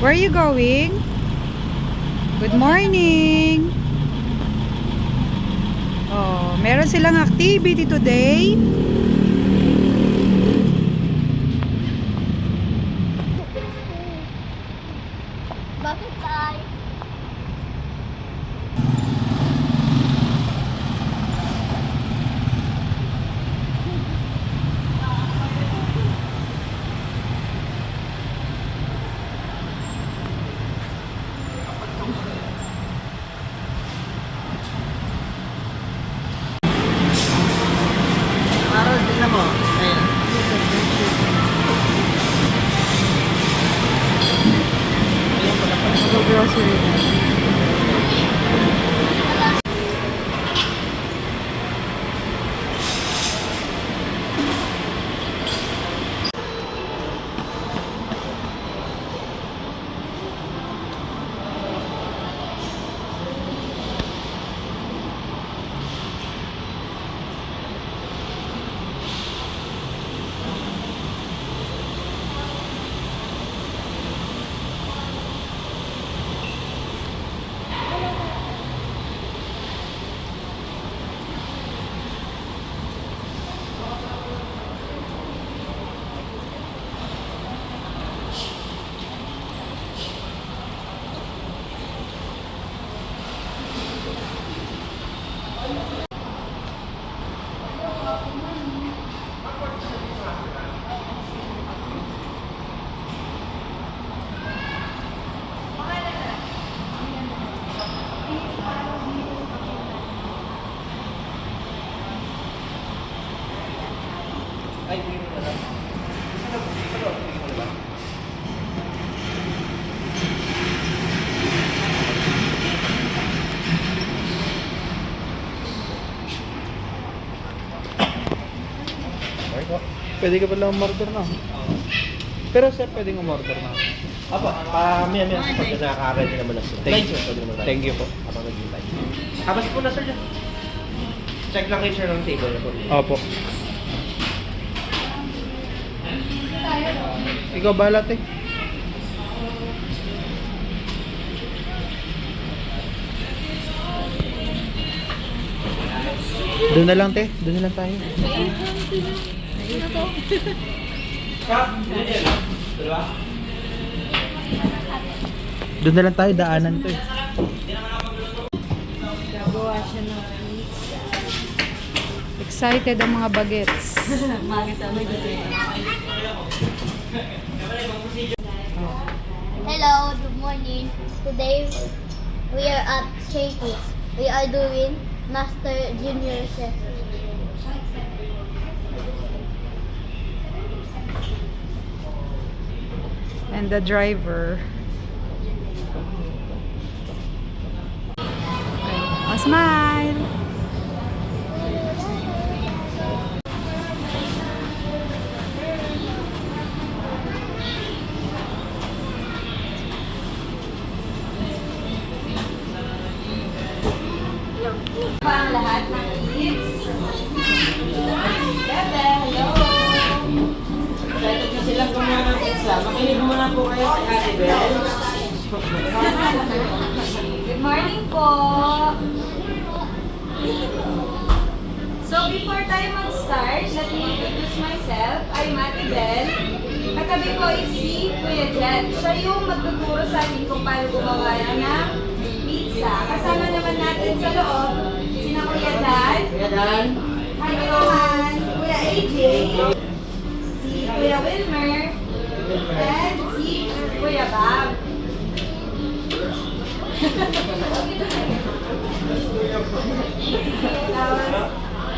Where are you going? Good morning. Oh, meron silang activity today. Bakit tayo? Araw, tingnan mo. Ayan. Mag-grocery na. Ay, hindi mo na. Hindi mo na ba? Pwede ka pala umorder na. Pero sir, pwedeng umorder na. Apo, maya-maya sa pag nakaka-ready naman na sir. Thank you. Pwede naman tayo. Thank you po. Habang naghihintay. Habas po na sir dyan. Check lang kayo sir ng table na po. Opo. Ikaw balat eh. Doon na lang te, doon na lang tayo. Doon na lang tayo, daanan to eh. Gagawa siya ng pizza. Excited ang mga bagets. Hello, good morning. Today we are at Shakey's. We are doing Master Junior Chef. And the driver. A smile. Ang lahat ng kids. Bebe, hello. Excited na silang kumain ng pizza. Makinig muna po kayo kay Ate Bel. Good morning po. So before tayo mag-start, let me introduce myself. I'm Ate Bel. Katabi ko is si Kuya Jet. Siya yung magtuturo sa atin kung paano gumawa ng pizza. Kasama naman natin sa loob, sina Kuya Dan, Kuya Dan. Kuya Johan, si Kuya AJ, si Kuya Wilmer, and si Kuya Bob.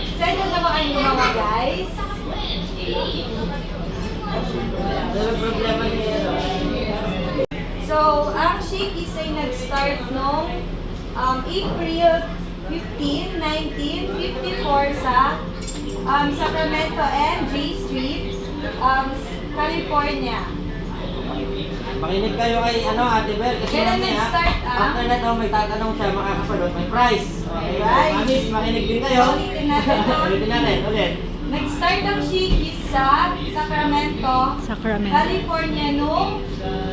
Excited na ba kayong gumawa, guys? Walang problema niya. So, ang Shakey's ay nag-start noong April 15, 1954 sa Sacramento and J Street, California. Makinig kayo kay Ate Bel kasi Kailan mamaya, nag-start, after na to may tatanong siya, makakasalot, may prize. Okay, Right. Mamis, makinig din kayo. Ulitin natin to. Ulitin natin, ulit. Nag-start ang Shakey's sa Sacramento, Sacramento. California noong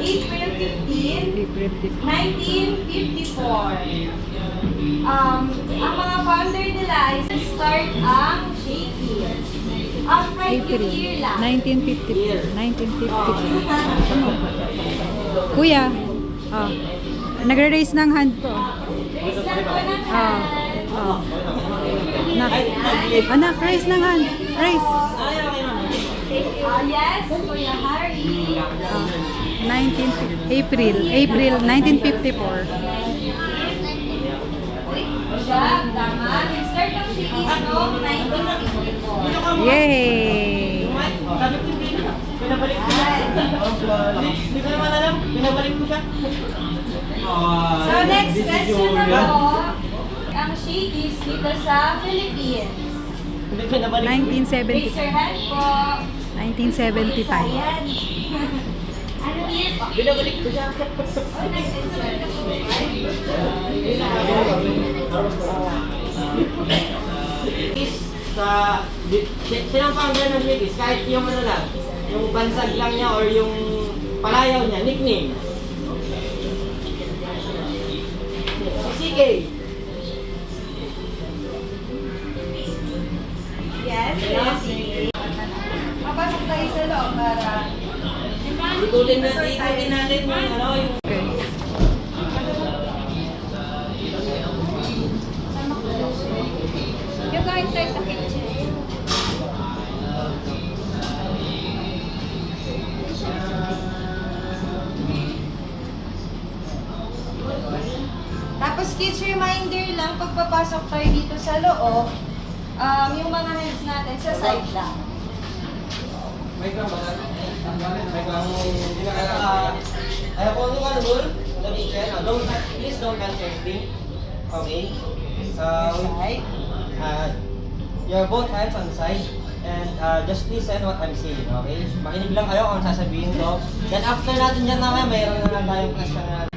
April 15, April 15. 1954. Ang mga founder nila ay start ang Shakey's. Upright yung April year lang. 1954. Kuya, nagre-raise ng hand po. Raise lang po ng Ah, hand. Anak, raise ng hand. Raise. Yes, Kuya Harry. April 1954. Siya, tama. Nag-start ang Shakey's noong 1954. Yay! Pinabalik ko siya. Hindi ko naman alam. Pinabalik ko siya. So, next question na po. Ang Shakey's dito sa Philippines. Hindi pinabalik. 1970, Raise your hand po. 1975. Ayan. Anong year po? Pinabalik ko siya. Oh, 1975. Sa sinang founder ng Shakey's, kahit yung ano lang, yung bansag lang niya or yung palayaw niya, nickname. CK. Yes, yes. Mapasok tayo sa loob para Ikutin natin yung ano, yung Okay. you go inside the kitchen. Tapos kids reminder lang, pagpapasok tayo dito sa loob, yung mga hands natin sa side lang. may kang ayaw ko nung ano rule, please don't touch anything. Okay? So, your both hands on the side and just listen what I'm saying, okay? Makinig lang kayo kung sasabihin ko. Then after natin dyan naman, mayroon na lang tayong question na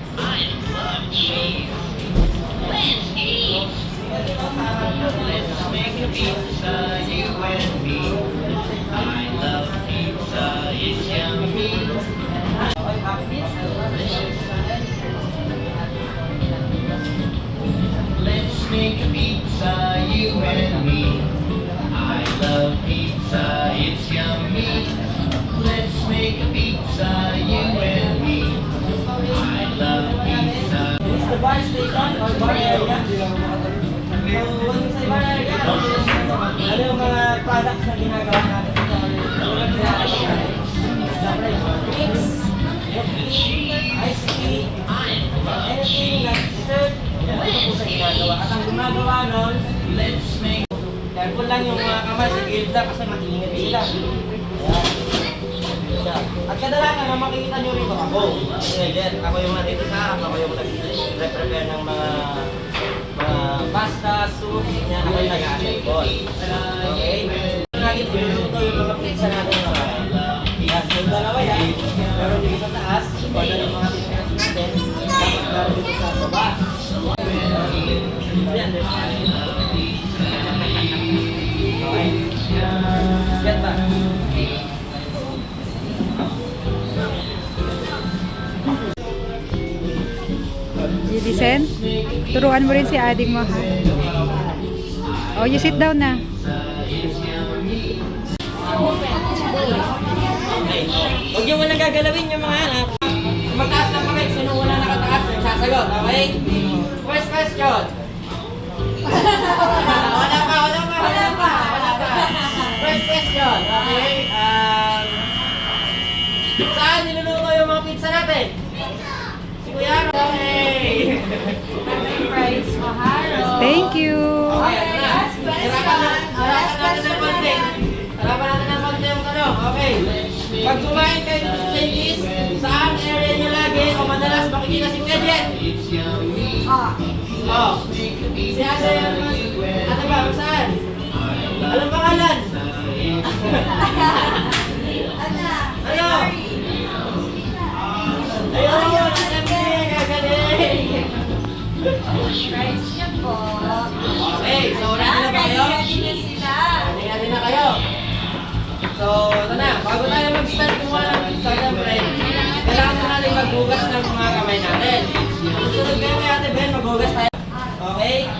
Let's make a pizza, you and me. I love pizza, it's yummy. Let's make a pizza, you and me. I love pizza. It's the bar station or bar area. So, when you say bar area, ano yung mga products na ginagawa natin? Drinks, ice tea, anything like dessert, yan ang po sa ginagawa. At ang gumagawa nun, careful lang yung mga kamay sa gilid lang kasi makiinit sila. Ayan. At kadalasan na makikita nyo rito ako. Ako yung nandito sa harap, ako yung nag-prepare ng mga pasta, soup, yan ako yung nag-assemble. Okay? Natin pinuluto yung mga pizza natin. Yan, yung dalawa yan. Pero dito sa taas, wala yung mga pizza natin. Tapos meron dito sa baba. Yan, okay. Get ba? Listen, turuan mo rin si ading mo, ha? Oh, you sit down na. Huwag yung walang gagalawin yung mga anak. Mataas lang kami, sino wala nakataas, nagsasagot, okay? First question. Wala pa. First question, okay? Saan niluluto yung mga pizza natin? Si Kuya Aro. Okay. Price Maharo. Thank you. Okay, ito na. Harapan natin ng konti. Harapan natin ng konti yung tanong. Okay. Pag kumain kayo dito sa Shakey's, saan area nyo lagi o madalas makikita si Kuya Jet? Oh. Si Ate yan. Ate ba, saan? Anong pangalan? Ano? Ayun! Alam niya, gagaling! Price niya po. Okay, so ready na ba kayo? Ready na sila. Ready na kayo? So, ito na. Bago tayo mag-start kumuha ng pizza, siyempre, kailangan yung mga kamay natin. Susunod kayo kay Ate Ben, maghugas tayo. Okay?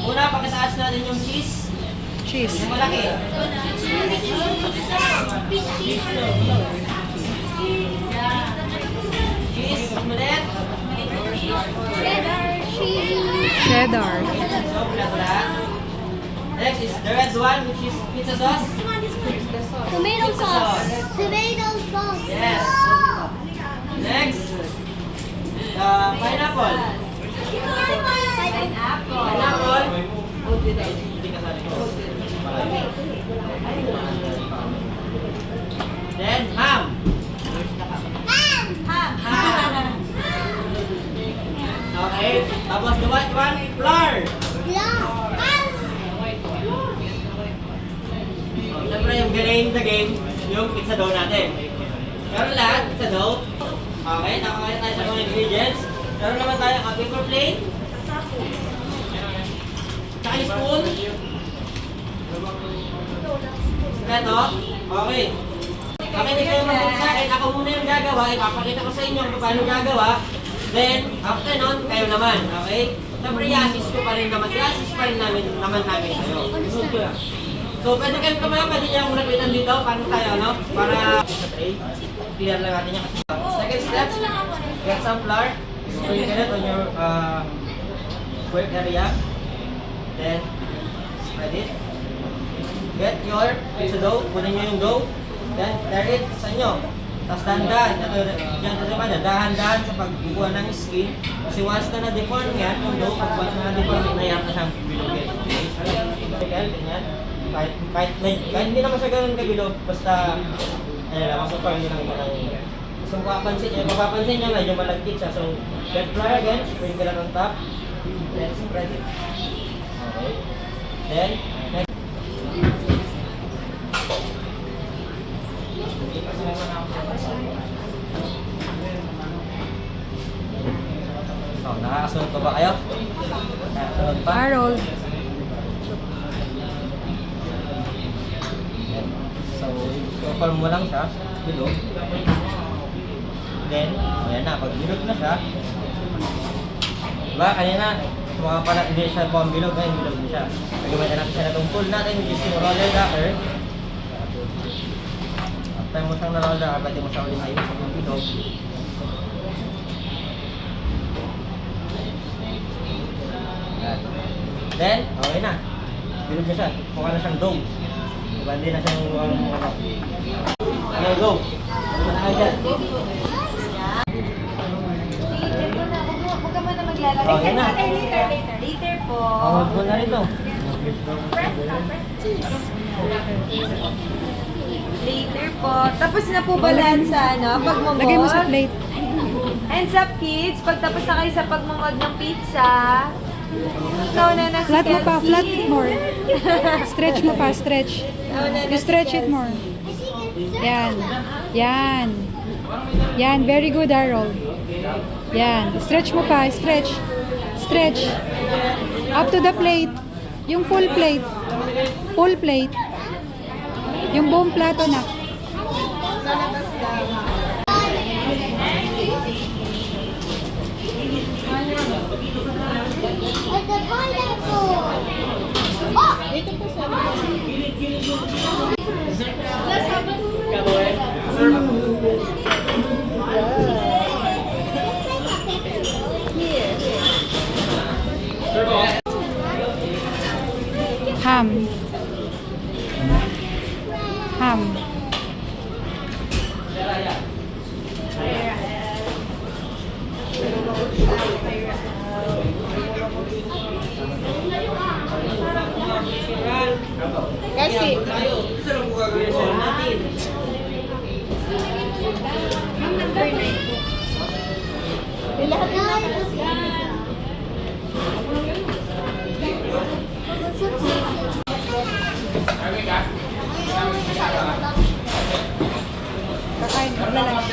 Una, pakitaas natin yung cheese. Cheese. Yung malaki. Cheese, maliit. Cheddar cheese. Cheddar. So, lahat. Next is the red one, which is pizza sauce. Tomato sauce. Tomato sauce. Yes. Next, pineapple. Pineapple. Then, ham. Ham. Okay. Tapos the white one, flour. Siyempre yung game the game, yung pizza dough natin. Pero lahat, pizza dough. Okay, nakakaya tayo sa mga ingredients. Meron naman tayo ang paper plate. Tsaka yung spoon. Ito. Okay. Okay, hindi kayo mag sa akin. Ako muna yung gagawa. Ipapakita ko sa inyo kung paano gagawa. Then, after nun, kayo naman. Okay? Siyempre, i-assist ko pa rin naman. I-assist pa rin namin kayo. Sunod ko lang. So, pwede kayo kamaya, pwede niya akong lapitan dito. Paano tayo, ano? Para sa tray. Clear lang natin yung second step. Get some flour. So, you get it on your work area. Then, spread it. Get your pizza dough. Kunin nyo yung dough. Then, tear it sa inyo. Tapos dahan-dahan sa pagbubuha ng skin. Kasi once na na-deform yan, yung dough, pag once na na-deform, nayap na siyang bilogin. Okay? Ganyan. Kahit hindi naman siya ganun kabilog, basta ayun lang, masupar nyo lang yung so mapapansin nyo, medyo malagkit siya. So, get flour again, sprinkle it on top, then spread it. Okay. Then, next. Oh, nakakasunod pa ba kayo? Nakakasunod pa? Harold. So, i-form mo lang siya, bilog. Then, ayan na, pag bilog na siya, diba, kanina, mga pala, hindi siya po ang bilog, ngayon bilog na siya. Pag-gamitan natin siya na itong tool natin, which is yung roller rocker. After mo siyang na-roller rocker, pwede mo siya ulit ayun sa yung bilog. Ayan. Then, okay na. Bilog na siya. Mukha na siyang dough. Diba, hindi na siyang okay, go. Ano na kayo dyan? Huwag ka muna maglalagay. Oh, yan na. Later po. Huwag mo na rito. Later po. Tapos na po ba lahat sa pagmamod? Lagay mo sa plate. Hands up kids, pagtapos na kayo sa pagmamod ng pizza, ikaw na si Flat mo pa, Kelsey. flat it more. Stretch mo pa, stretch. Ikaw na You si stretch it Kelsey. more. Yan. Yan. Yan, very good, Harold. Yan. Stretch mo pa, stretch. Stretch. Up to the plate. Yung full plate. Full plate. Yung buong plato na. Like the pineapple. Oh! Dito po sa Ham. Ham. That's it. Lahat na Kakain. Maglalunch.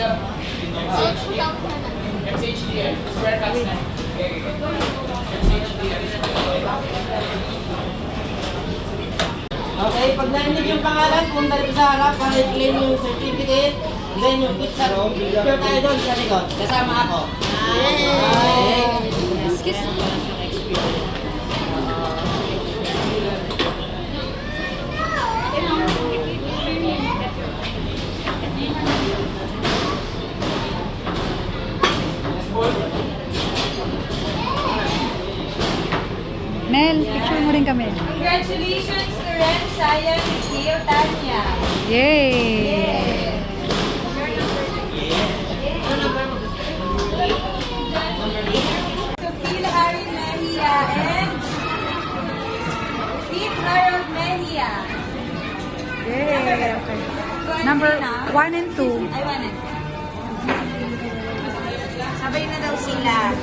Okay, pag narinig yung pangalan, punta rin sa harap para i-claim yung certificate. And then yung pizza roll, picture tayo doon sa likod. Kasama ako. Excuse me. Nel, picture mo rin kami. Congratulations to Ren, Sayan, Nikio, Tanya. Yay! Sophie Harin Mejia and Pete Harold Mejia. Yay! Okay. Number 1 and 2. Ay, 1 and 2. Sabay na daw sila.